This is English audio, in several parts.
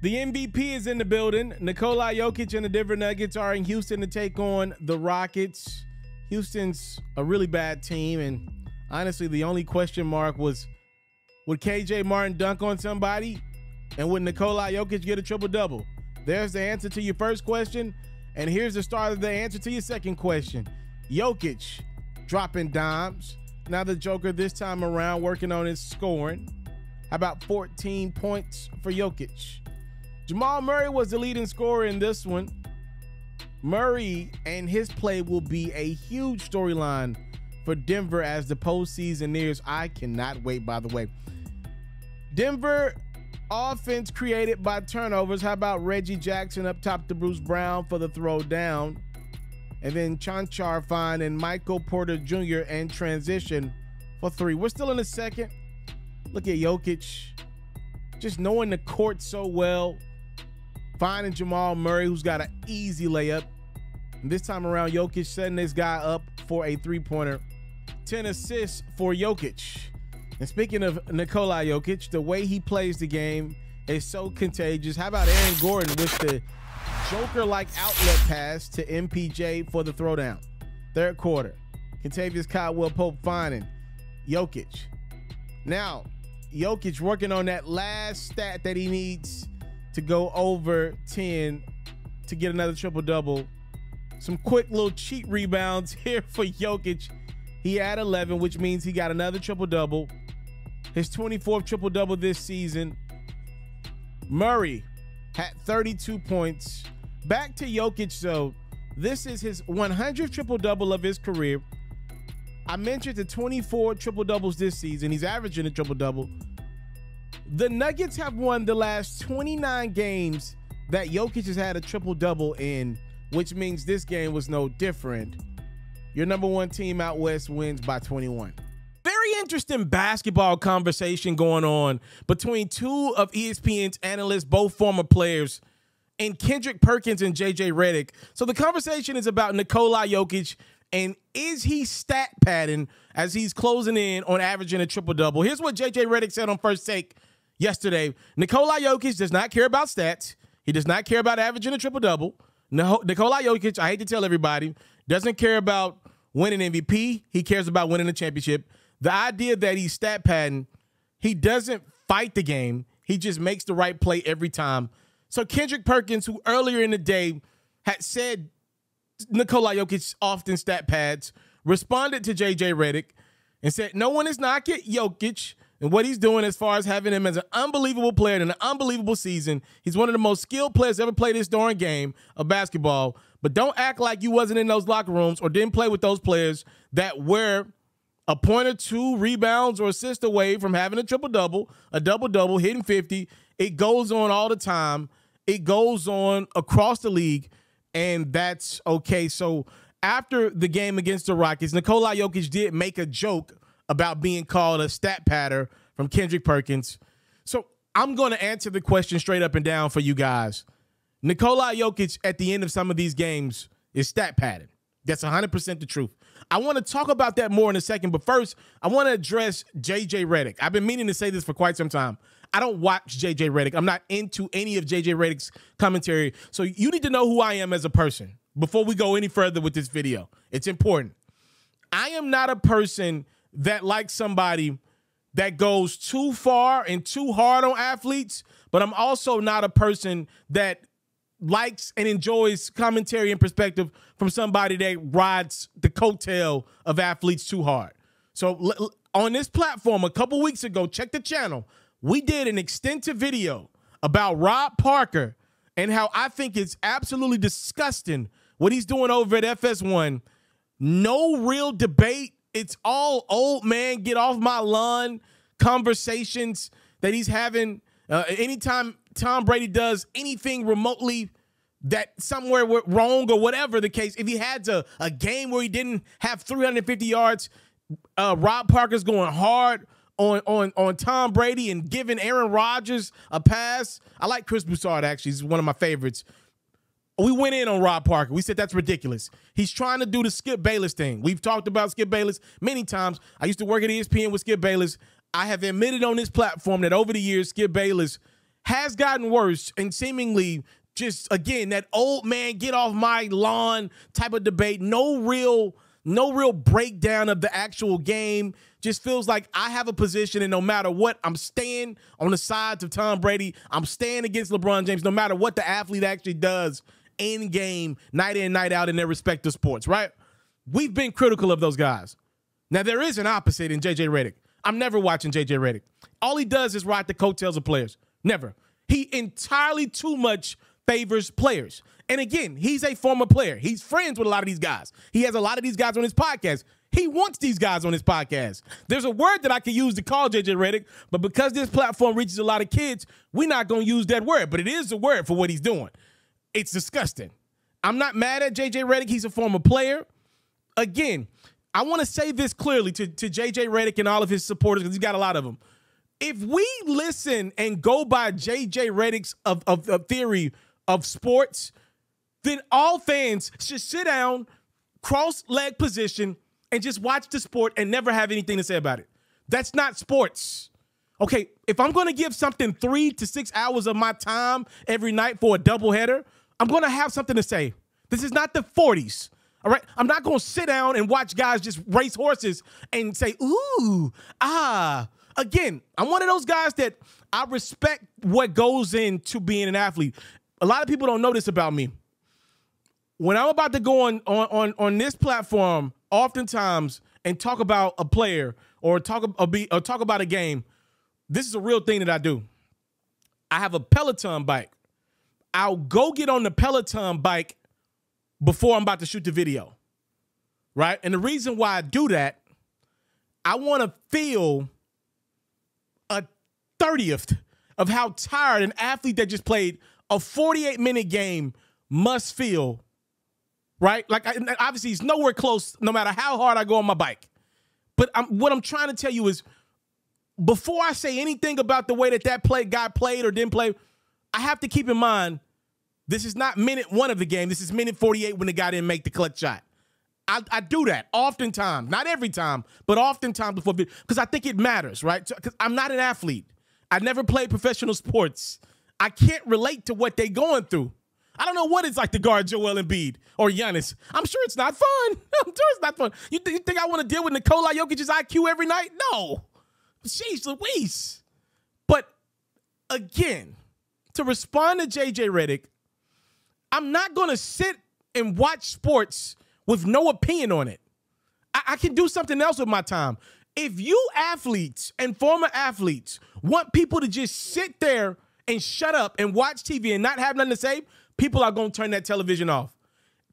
The MVP is in the building. Nikola Jokic and the Denver Nuggets are in Houston to take on the Rockets. Houston's a really bad team, and honestly, the only question mark was, would KJ Martin dunk on somebody? And would Nikola Jokic get a triple-double? There's the answer to your first question, and here's the start of the answer to your second question. Jokic dropping dimes. Now the Joker this time around working on his scoring. How about 14 points for Jokic? Jamal Murray was the leading scorer in this one. Murray and his play will be a huge storyline for Denver as the postseason nears. I cannot wait, by the way. Denver offense created by turnovers. How about Reggie Jackson up top to Bruce Brown for the throw down? And then Chanchar Fine and Michael Porter Jr. in transition for three. We're still in the second. Look at Jokic, just knowing the court so well. Finding Jamal Murray, who's got an easy layup. And this time around, Jokic setting this guy up for a three-pointer. 10 assists for Jokic. And speaking of Nikola Jokic, the way he plays the game is so contagious. How about Aaron Gordon with the Joker-like outlet pass to MPJ for the throwdown? Third quarter. Kentavious Caldwell-Pope finding Jokic. Now, Jokic working on that last stat that he needs to go over 10 to get another triple-double. Some quick little cheat rebounds here for Jokic. He had 11, which means he got another triple-double. His 24th triple-double this season. Murray had 32 points. Back to Jokic, though. This is his 100th triple-double of his career. I mentioned the 24 triple-doubles this season. He's averaging a triple-double. The Nuggets have won the last 29 games that Jokic has had a triple-double in, which means this game was no different. Your number one team out west wins by 21. Very interesting basketball conversation going on between two of ESPN's analysts, both former players, and Kendrick Perkins and JJ Reddick. So the conversation is about Nikola Jokic and is he stat padding as he's closing in on averaging a triple-double. Here's what JJ Reddick said on First Take yesterday. Nikola Jokic does not care about stats. He does not care about averaging a triple-double. Nikola Jokic, I hate to tell everybody, doesn't care about winning MVP. He cares about winning a championship. The idea that he's stat padding, he doesn't fight the game. He just makes the right play every time. So Kendrick Perkins, who earlier in the day had said Nikola Jokic often stat pads, responded to JJ Reddick and said, no one is knocking Jokic and what he's doing as far as having him as an unbelievable player in an unbelievable season. He's one of the most skilled players ever played this darn game of basketball. But don't act like you wasn't in those locker rooms or didn't play with those players that were a point or two rebounds or assists away from having a triple-double, a double-double, hitting 50. It goes on all the time. It goes on across the league, and that's okay. So after the game against the Rockets, Nikola Jokic did make a joke about being called a stat padder from Kendrick Perkins. So I'm going to answer the question straight up and down for you guys. Nikola Jokic at the end of some of these games is stat padded. That's 100% the truth. I want to talk about that more in a second, but first, I want to address JJ Reddick. I've been meaning to say this for quite some time. I don't watch JJ Reddick. I'm not into any of JJ Reddick's commentary. So you need to know who I am as a person before we go any further with this video. It's important. I am not a person that likes somebody that goes too far and too hard on athletes, but I'm also not a person that likes and enjoys commentary and perspective from somebody that rides the coattail of athletes too hard. So on this platform a couple weeks ago, check the channel, we did an extensive video about Rob Parker and how I think it's absolutely disgusting what he's doing over at FS1. No real debate. It's all old man, get off my lawn conversations that he's having. Anytime Tom Brady does anything remotely that somewhere went wrong or whatever the case, if he had a game where he didn't have 350 yards, Rob Parker's going hard on Tom Brady and giving Aaron Rodgers a pass. I like Chris Broussard, actually. He's one of my favorites. We went in on Rob Parker. We said that's ridiculous. He's trying to do the Skip Bayless thing. We've talked about Skip Bayless many times. I used to work at ESPN with Skip Bayless. I have admitted on this platform that over the years, Skip Bayless has gotten worse and seemingly just, again, that old man get off my lawn type of debate. No real breakdown of the actual game. Just feels like I have a position, and no matter what, I'm staying on the sides of Tom Brady. I'm staying against LeBron James, no matter what the athlete actually does in game, night in, night out in their respective sports, right? We've been critical of those guys. Now, there is an opposite in J.J. Reddick. I'm never watching J.J. Reddick. All he does is ride the coattails of players. Never. He entirely too much favors players. And again, he's a former player. He's friends with a lot of these guys. He has a lot of these guys on his podcast. He wants these guys on his podcast. There's a word that I could use to call J.J. Reddick, but because this platform reaches a lot of kids, we're not going to use that word. But it is a word for what he's doing. It's disgusting. I'm not mad at J.J. Reddick. He's a former player. Again, I want to say this clearly to J.J. Reddick and all of his supporters, because he's got a lot of them. If we listen and go by J.J. Reddick's of theory of sports, then all fans should sit down, cross-leg position, and just watch the sport and never have anything to say about it. That's not sports. Okay, if I'm going to give something 3 to 6 hours of my time every night for a doubleheader, I'm going to have something to say. This is not the 40s. All right, I'm not going to sit down and watch guys just race horses and say, ooh, ah. Again, I'm one of those guys that I respect what goes into being an athlete. A lot of people don't know this about me. When I'm about to go on this platform, oftentimes, and talk about a player or talk about a game, this is a real thing that I do. I have a Peloton bike. I'll go get on the Peloton bike before I'm about to shoot the video, right? And the reason why I do that, I want to feel a 30th of how tired an athlete that just played a 48-minute game must feel, right? Like, obviously, it's nowhere close no matter how hard I go on my bike. But what I'm trying to tell you is, before I say anything about the way that guy played or didn't play, I have to keep in mind, this is not minute 1 of the game. This is minute 48 when the guy didn't make the clutch shot. I do that oftentimes, not every time, but oftentimes before, because I think it matters, right? Because I'm not an athlete. I never played professional sports. I can't relate to what they're going through. I don't know what it's like to guard Joel Embiid or Giannis. I'm sure it's not fun. I'm sure it's not fun. You think I want to deal with Nikola Jokic's IQ every night? No. Jeez Louise. But again, to respond to J.J. Reddick, I'm not going to sit and watch sports with no opinion on it. I can do something else with my time. If you athletes and former athletes want people to just sit there and shut up and watch TV and not have nothing to say, people are going to turn that television off.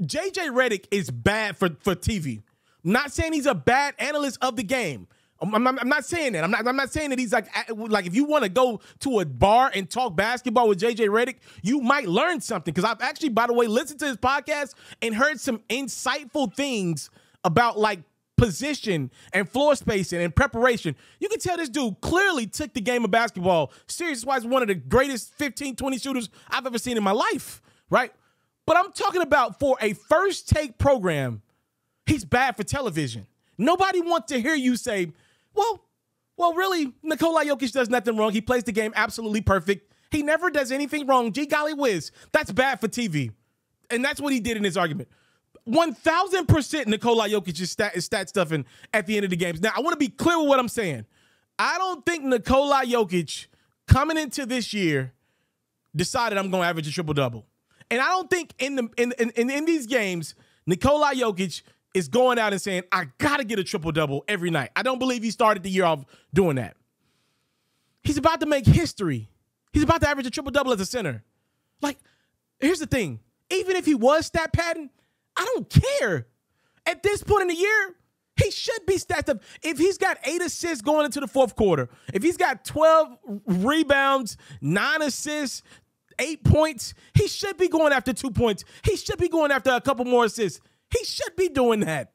J.J. Reddick is bad for TV. I'm not saying he's a bad analyst of the game. I'm not saying that. I'm not saying that he's like if you want to go to a bar and talk basketball with J.J. Reddick, you might learn something. Because I've actually, by the way, listened to his podcast and heard some insightful things about like position and floor spacing and preparation. You can tell this dude clearly took the game of basketball seriously. That's why he's one of the greatest 15, 20 shooters I've ever seen in my life, right? But I'm talking about for a first take program, he's bad for television. Nobody wants to hear you say, well, really, Nikola Jokic does nothing wrong. He plays the game absolutely perfect. He never does anything wrong. Gee golly whiz. That's bad for TV. And that's what he did in his argument. 1,000% Nikola Jokic is stat stuffing at the end of the games. Now, I want to be clear with what I'm saying. I don't think Nikola Jokic, coming into this year, decided I'm going to average a triple-double. And I don't think in these games, Nikola Jokic is going out and saying, I got to get a triple-double every night. I don't believe he started the year off doing that. He's about to make history. He's about to average a triple-double as a center. Like, here's the thing. Even if he was stat padding, I don't care. At this point in the year, he should be stacked up. If he's got 8 assists going into the fourth quarter, if he's got 12 rebounds, 9 assists, 8 points, he should be going after 2 points. He should be going after a couple more assists. He should be doing that.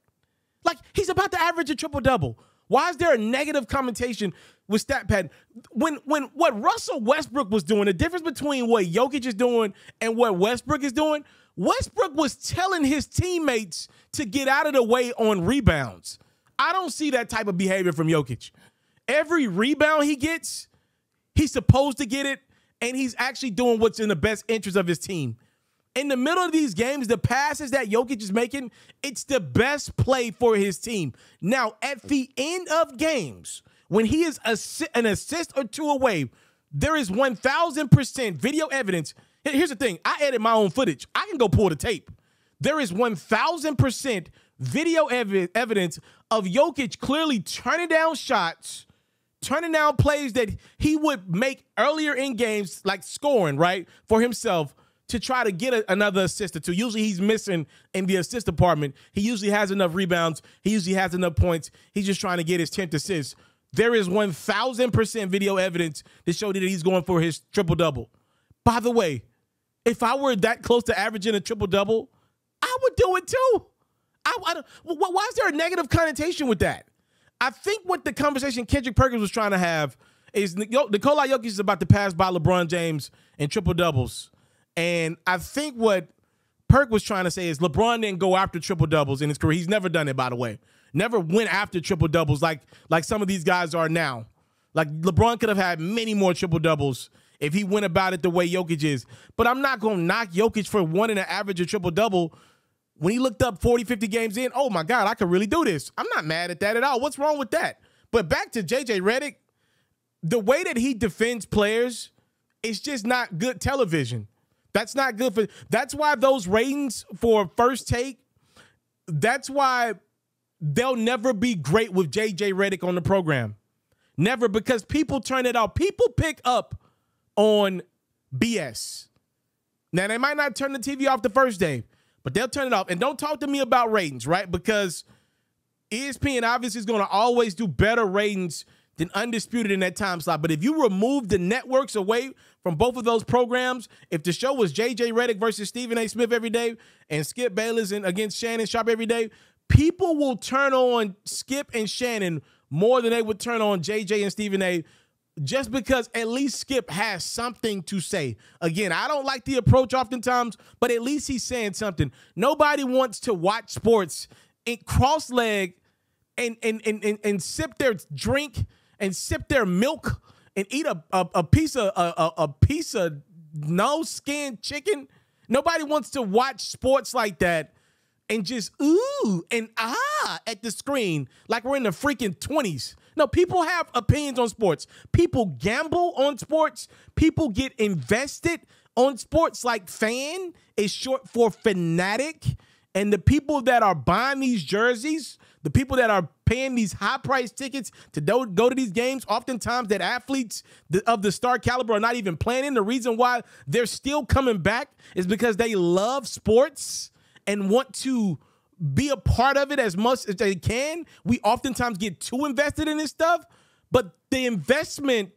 Like, he's about to average a triple-double. Why is there a negative connotation with stat pad? When what Russell Westbrook was doing, the difference between what Jokic is doing and what Westbrook is doing, Westbrook was telling his teammates to get out of the way on rebounds. I don't see that type of behavior from Jokic. Every rebound he gets, he's supposed to get it, and he's actually doing what's in the best interest of his team. In the middle of these games, the passes that Jokic is making, it's the best play for his team. Now, at the end of games, when he is an assist or two away, there is 1,000% video evidence. Here's the thing. I edit my own footage. I can go pull the tape. There is 1,000% video evidence of Jokic clearly turning down shots, turning down plays that he would make earlier in games, like scoring, right, for himself, to try to get another assist or two. Usually he's missing in the assist department. He usually has enough rebounds. He usually has enough points. He's just trying to get his 10th assist. There is 1,000% video evidence to show that he's going for his triple-double. By the way, if I were that close to averaging a triple-double, I would do it too. Why is there a negative connotation with that? I think what the conversation Kendrick Perkins was trying to have is Nikola Jokic is about to pass by LeBron James in triple-doubles. And I think what Perk was trying to say is LeBron didn't go after triple-doubles in his career. He's never done it, by the way. Never went after triple-doubles like some of these guys are now. Like, LeBron could have had many more triple-doubles if he went about it the way Jokic is. But I'm not going to knock Jokic for wanting to average a triple-double. When he looked up 40, 50 games in, oh, my God, I could really do this. I'm not mad at that at all. What's wrong with that? But back to J.J. Reddick, the way that he defends players is just not good television. That's not good for – that's why those ratings for First Take, that's why they'll never be great with J.J. Reddick on the program. Never, because people turn it off. People pick up on BS. Now, they might not turn the TV off the first day, but they'll turn it off. And don't talk to me about ratings, right? Because ESPN obviously is going to always do better ratings than Undisputed in that time slot. But if you remove the networks away from both of those programs, if the show was J.J. Reddick versus Stephen A. Smith every day and Skip Bayless against Shannon Sharp every day, people will turn on Skip and Shannon more than they would turn on J.J. and Stephen A., just because at least Skip has something to say. Again, I don't like the approach oftentimes, but at least he's saying something. Nobody wants to watch sports and cross-leg and sip their drink and sip their milk and eat a piece of no-skin chicken. Nobody wants to watch sports like that and just ooh and ah at the screen like we're in the freaking 20s. No, people have opinions on sports. People gamble on sports. People get invested on sports. Like fan is short for fanatic. And the people that are buying these jerseys, the people that are paying these high-priced tickets to go to these games, oftentimes that athletes of the star caliber are not even playing in. The reason why they're still coming back is because they love sports and want to be a part of it as much as they can. We oftentimes get too invested in this stuff, but the investment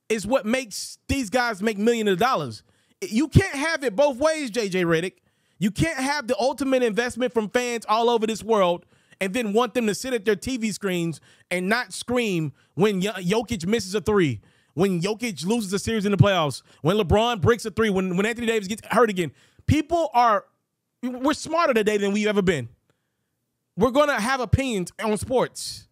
is what makes these guys make millions of dollars. You can't have it both ways, J.J. Reddick. You can't have the ultimate investment from fans all over this world and then want them to sit at their TV screens and not scream when Jokic misses a three, when Jokic loses a series in the playoffs, when LeBron breaks a three, when Anthony Davis gets hurt again. We're smarter today than we've ever been. We're going to have opinions on sports.